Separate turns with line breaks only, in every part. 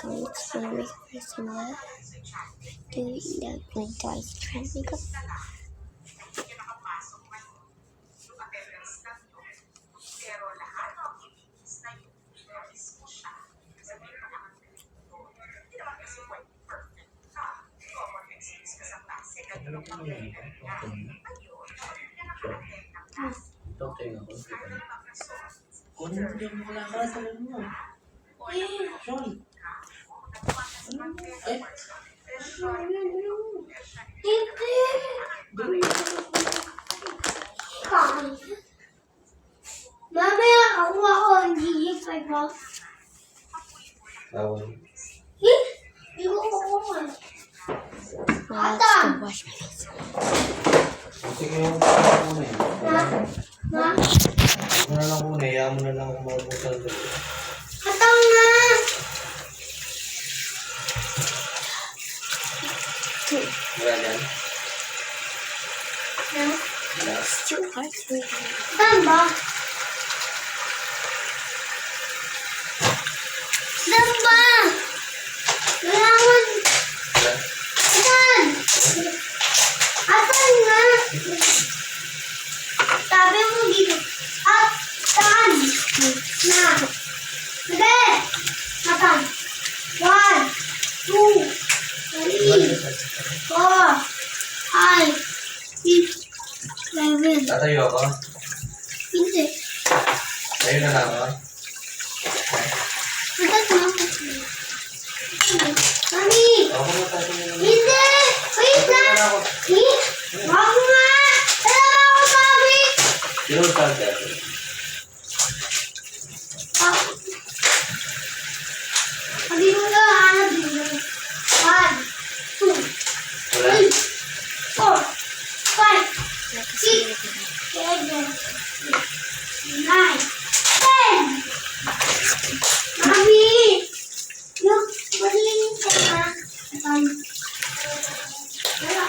So I'm just gonna make a person laugh. Doing that with dice trying to make up.
Mamaya ako ang gigipay mo. Hindi ko kukuha.
Now let's go wash my face.
Sige yung muna eh.
Ma?
Ano na lang muna, hayaan mo na lang kung mabubusan doon.
Katang na!
Wala dyan?
It's too hard to read.
Katang ba? Katang ba? Kailangan.
Wala?
Katang! Katang na! Sabi mo dito. Katang! Na! Sige! Katang! 1, 2, 3, 4, 5, 6, 7.
Tatayo ako?
Hindi.
Tayo na lang ako?
Matas na ako. Mami!
Ako na tayo na lang.
Hindi! Wait lang! Wag nga! Wala ako sabi!
Yung start natin.
Sabi mo na hanap dito. 1, 2,
Wala?
3, 4, 5, 6, 7, 8, 9, 10! Mami! Look, malinis ka na. Wala.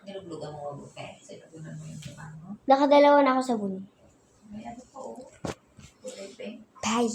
Niluglugan mo mabuti. Kasi nagunan mo yung diba mo.
Nakadalawa na ako sa sabon.
May ano pa oh. Kulay pink.
Guys.